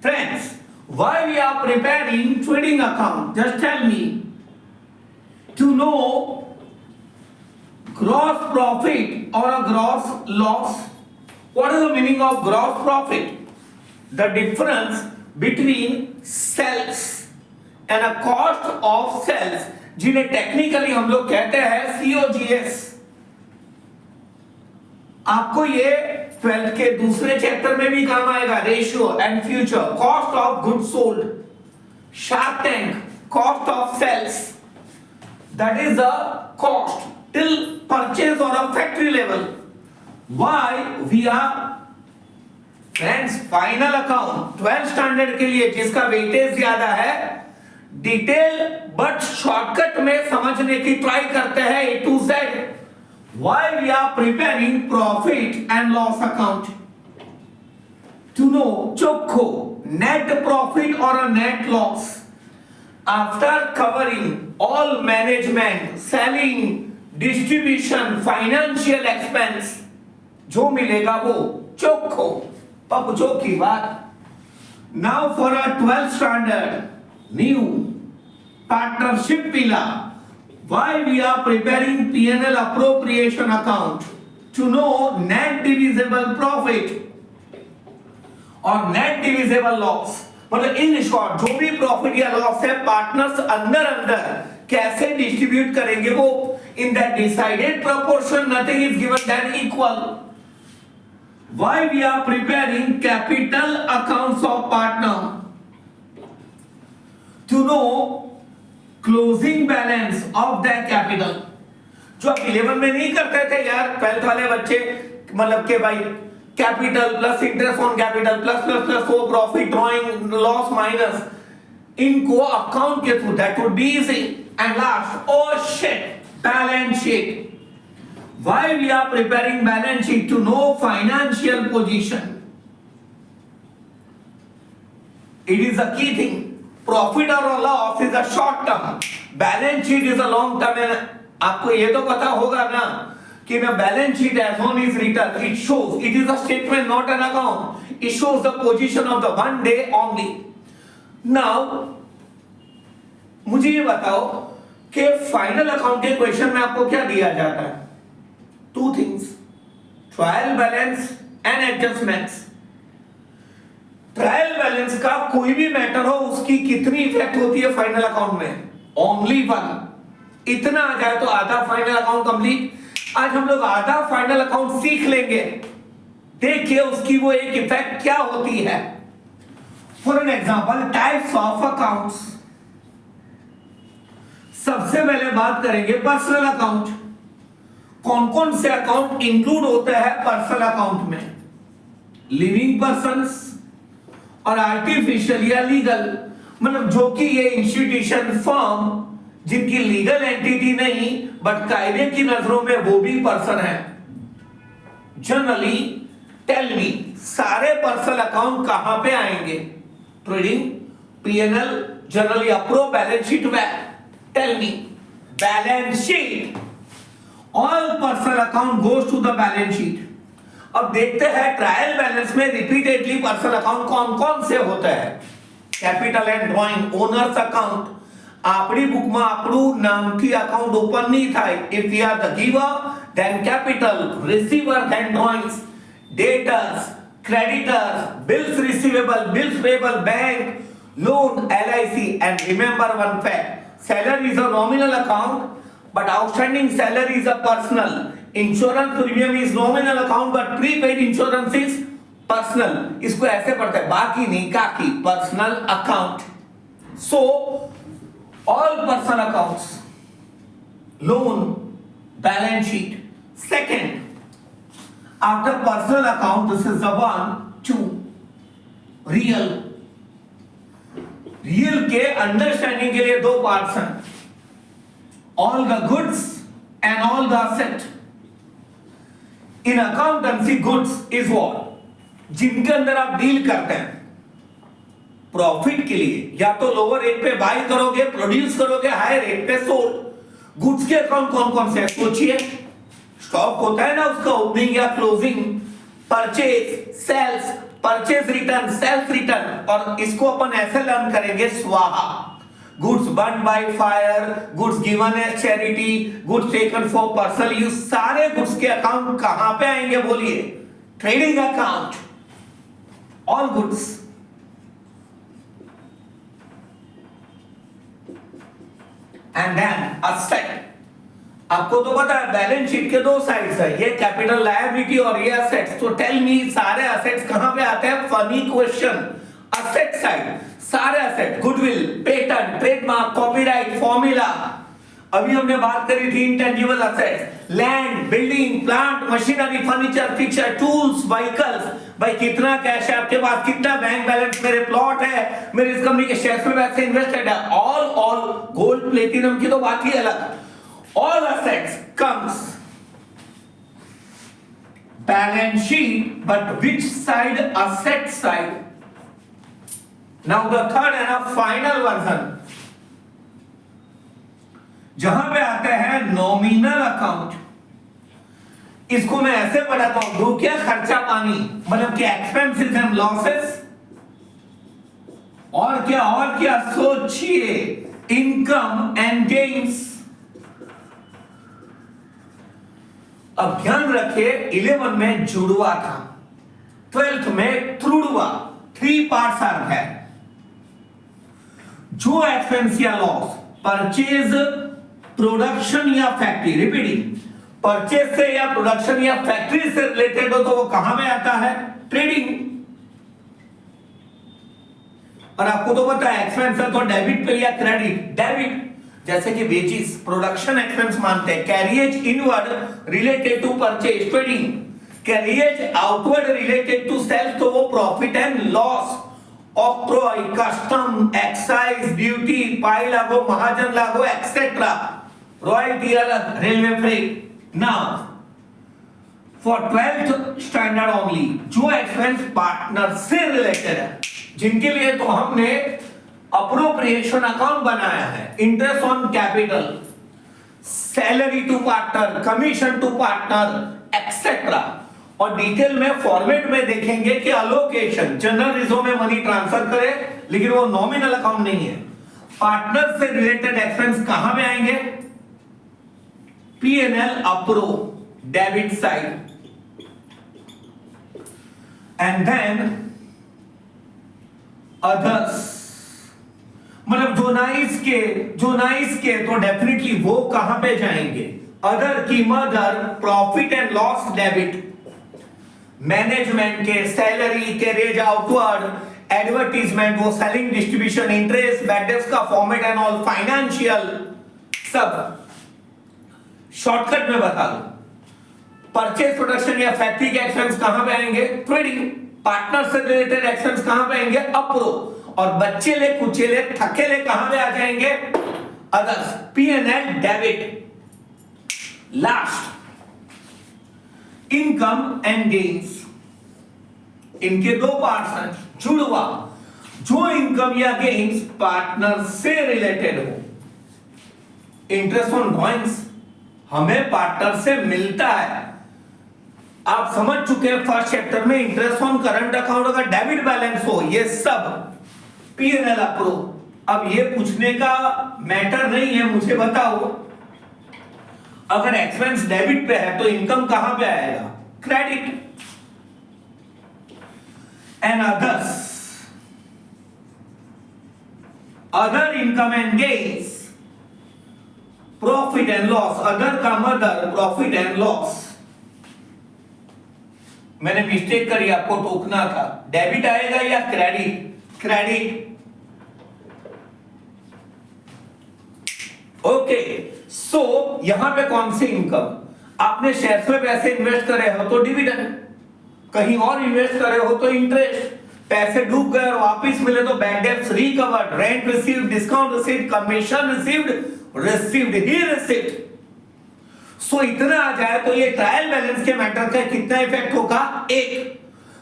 Friends, why we are preparing trading account? Just tell me. To know gross profit or a gross loss. What is the meaning of gross profit? The difference between sales and a cost of sales, जिन्हें technically हम लोग कहते हैं COGS. आपको ये 12th के दूसरे chapter में भी काम आएगा. Ratio and future, cost of good sold, shark tank, cost of sales. That is the cost till purchase और a factory level. Why we are friends final account 12th standard के लिए जिसका वेटेज ज्यादा है, डिटेल बट शॉर्टकट में समझने की try करते हैं A to Z. Why we are preparing profit and loss account? To know चोखो net profit or a net loss after covering all management, selling, distribution, financial expense, जो मिलेगा वो चोखो पपचो की बात. Now for a 12th standard new partnership pillar. Why we are preparing P&L appropriation account? To know net divisible profit और net divisible loss. मतलब in short जो भी प्रॉफिट या लॉस है पार्टनर्स अंदर अंदर कैसे डिस्ट्रीब्यूट करेंगे वो in that decided proportion, nothing is given than equal. Why we are preparing capital accounts of partner? To know closing balance of that capital. जो आप 11 में नहीं करते थे यार 12th वाले बच्चे, मतलब के भाई capital plus interest on capital plus plus plus वो प्रॉफिट ड्रॉइंग लॉस माइनस, इनको अकाउंट के through that would be easy. And last oh shit balance sheet. Why we are preparing balance sheet? To know financial position. It is a key thing. Profit और loss is a short term, balance sheet is a long term. आपको ये तो पता होगा ना कि ना balance sheet as on is written it shows, it is a statement not an account. It shows the position of the one day only. Now मुझे ये बताओ कि फाइनल अकाउंट के क्वेश्चन में आपको क्या दिया जाता है? Two things, trial balance and adjustments. Trial balance का कोई भी मैटर हो उसकी कितनी इफेक्ट होती है फाइनल अकाउंट में? Only one. इतना आ जाए तो आधा फाइनल अकाउंट कंप्लीट. आज हम लोग आधा फाइनल अकाउंट सीख लेंगे. देखिए उसकी वो एक इफेक्ट क्या होती है. For an example types of accounts. सबसे पहले बात करेंगे पर्सनल अकाउंट. कौन कौन से अकाउंट इंक्लूड होते हैं पर्सनल अकाउंट में? लिविंग पर्सन्स और आर्टिफिशियल या लीगल, मतलब जो कि ये इंस्टीट्यूशन फर्म जिनकी लीगल एंटिटी नहीं बट कायदे की नजरों में वो भी पर्सन है. जनरली टेल मी सारे पर्सनल अकाउंट कहां पे आएंगे? Trading, P&L, generally appro, balance sheet में. Tell me balance sheet. All personal account goes to the balance sheet. अब देखते हैं ट्रायल बैलेंस में रिपीटेडली पर्सनल अकाउंट कौन कौन से होते हैं. Capital and drawing, owners account. आपड़ी बुक में આપણું નામથી અકાઉન્ટ ઓપન નહીં થાય. If we are the giver then capital, receiver then drawings, debtors, creditors, bills receivable, bills payable, bank, loan, LIC. And remember one fact, salary is a nominal account but outstanding salary is a personal. Insurance premium is nominal account but prepaid insurance is personal. इसको ऐसे पढ़ते हैं बाकी नहीं काकी, personal account. So all personal accounts, loan, balance sheet. Second after personal account this is the one two real. Real के understanding के लिए दो पार्ट्स हैं, all the goods and all the asset. In accountancy goods is what? जिनके अंदर आप deal करते हैं प्रॉफिट के लिए, या तो लोअर रेट पे बाय करोगे, प्रोड्यूस करोगे, हायर रेट पे सोल्ड. गुड्स के अकाउंट कौन कौन से? सोचिए, स्टॉक होता है ना उसका ओपनिंग या closing, purchase, sales, purchase return, sales return, और इसको अपन ऐसे लर्न करेंगे स्वाहा। Goods burn by fire, goods given as charity, goods taken for personal use, सारे गुड्स के अकाउंट कहां पे आएंगे बोलिए? Trading account, all goods. And then asset, आपको तो पता है बैलेंस शीट के दो साइड्स है, ये कैपिटल लायबिलिटी और ये असेट्स। तो टेल मी सारे असेट्स कहां पे आते हैं? Funny question. असेट साइड सारे asset, goodwill, patent, trademark, copyright, formula. अभी हमने बात करी थी intangible assets, land, building, plant, machinery, furniture, fixture, tools, vehicles. भाई कितना कैश है आपके पास, कितना बैंक बैलेंस, मेरे प्लॉट है, मेरे इस कंपनी के शेयर्स में पैसे इन्वेस्टेड है, ऑल गोल्ड प्लेटिनम की तो बात ही अलग। All assets comes balance sheet, but which side? Asset side. Now the third and a final version, जहां पे आते हैं नॉमिनल अकाउंट। इसको मैं ऐसे पढ़ाता हूं, दो क्या खर्चा पानी, मतलब क्या एक्सपेंसेस एंड लॉसेस, और क्या सोचिए, इनकम एंड गेन्स। अब ध्यान रखिए 11 में जुड़वा था, 12th में त्रुड़वा, 3 पार्ट्स आ रहा है। जो एक्सपेंस या लॉस परचेज, प्रोडक्शन या फैक्ट्री, रिपीटिंग, परचेज से या प्रोडक्शन या फैक्ट्री से रिलेटेड हो तो वो कहां में आता है? ट्रेडिंग। और आपको तो पता है एक्सपेंस है तो डेबिट पे या क्रेडिट? डेबिट। जैसे कि वेजेस प्रोडक्शन एक्सपेंस मानते हैं, carriage inward related to purchase trading, carriage outward related to sales तो वो profit and loss. Octroi, custom, excise, duty, पाई लागो, महाजन लागो, एक्सेट्रा, रॉयल्टी अलग, railway freight. Now for 12th standard only, जो एक्सपेंस पार्टनर से रिलेटेड है, जिनके लिए तो हमने अप्रोप्रिएशन अकाउंट बनाया है, interest on capital, salary to partner, commission to partner, etcetera. और डिटेल में फॉर्मेट में देखेंगे कि अलोकेशन जनरल रिजर्व में मनी ट्रांसफर करे, लेकिन वो नॉमिनल अकाउंट नहीं है। पार्टनर से रिलेटेड एक्सपेंस कहां में आएंगे? P&L appro, debit side. And then others, मतलब जो नाइस के तो डेफिनेटली वो कहां पे जाएंगे? अदर की mother, profit and loss debit, management के, सैलरी, कैरियज आउटवर्ड, एडवर्टीजमेंट, वो selling, distribution, interest, bad debts का फॉर्मेट एंड ऑल, फाइनेंशियल, सब शॉर्टकट में बता दो। परचेज, प्रोडक्शन या फैक्ट्री के एक्सपेंस कहां पे आएंगे? ट्रेडिंग। पार्टनर से रिलेटेड एक्सपेंस कहां पे आएंगे? अप्रो। और बच्चे ले, कुचेले, थकेले कहां पे आ जाएंगे? Others, P&L debit. Last income and gains, इनके दो पार्ट्स हैं, जुड़वा। जो इनकम या गेन्स पार्टनर से रिलेटेड हो, इंटरेस्ट ऑन ड्रॉइंग्स हमें पार्टनर से मिलता है, आप समझ चुके हैं फर्स्ट चैप्टर में। इंटरेस्ट ऑन करंट अकाउंट का डेबिट बैलेंस हो, ये सब P&L अप्रो। अब ये पूछने का मैटर नहीं है, मुझे बताओ अगर एक्सपेंस डेबिट पे है तो इनकम कहां पे आएगा? Credit. And others, other income and gains, profit and loss, other का मदर, प्रॉफिट एंड लॉस। मैंने मिस्टेक करी, आपको टोकना था। डेबिट आएगा या क्रेडिट? क्रेडिट। ओके, सो यहां पे कौन सी इनकम? आपने शेयर्स में पैसे इन्वेस्ट करे हो तो डिविडेंड, कहीं और इन्वेस्ट करे हो तो इंटरेस्ट, पैसे डूब गए और वापस मिले तो bad debts recovered, rent received, discount received, commission received ही रिसीव्ड। सो इतना आ जाए तो ये ट्रायल बैलेंस के मैटर का कितना इफेक्ट होगा? 1।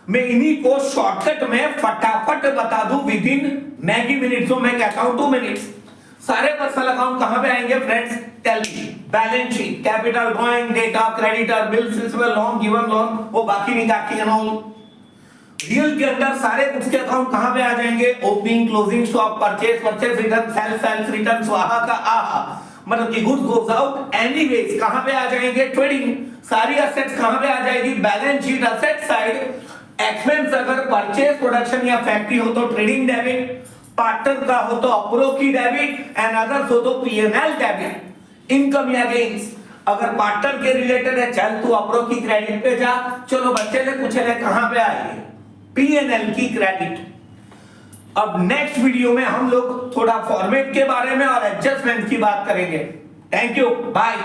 मैं इन्हीं को शॉर्टकट में फटाफट बता दूं विद इन मैगी मिनट्स, मैं कहता हूं 2 मिनट्स। सारे पर्सनल अकाउंट कहां पे आएंगे friends? Tell me. Balance sheet, capital, drawing, debtor, creditor, bills, receivable, loan, given loan, वो बाकी निकाल के ऑल। रियल के अंदर सारे बुक्स के अकाउंट कहां पे आ जाएंगे? Opening, closing, stock, purchase, purchase return, sales return, स्वाहा का आहा, मतलब कि गुड्स गोस आउट। एनीवेज कहां पे आ जाएंगे? ट्रेडिंग। सारी एसेट्स कहां पे आ जाएगी? Balance sheet asset side. Expense अगर परचेज, प्रोडक्शन या फैक्ट्री हो तो ट्रेडिंग डेबिट, पार्टनर का हो तो अप्रो की डेबिट, एंड अदर्स हो तो पीएनएल डेबिट। इनकम या गेन्स अगर पार्टनर के रिलेटेड है, चल तू अप्रो की क्रेडिट पे जा। चलो बच्चे ने पूछे ले कहां पे आएगी? पीएनएल की क्रेडिट। अब नेक्स्ट वीडियो में हम लोग थोड़ा फॉर्मेट के बारे में और एडजस्टमेंट की बात करेंगे। Thank you, bye.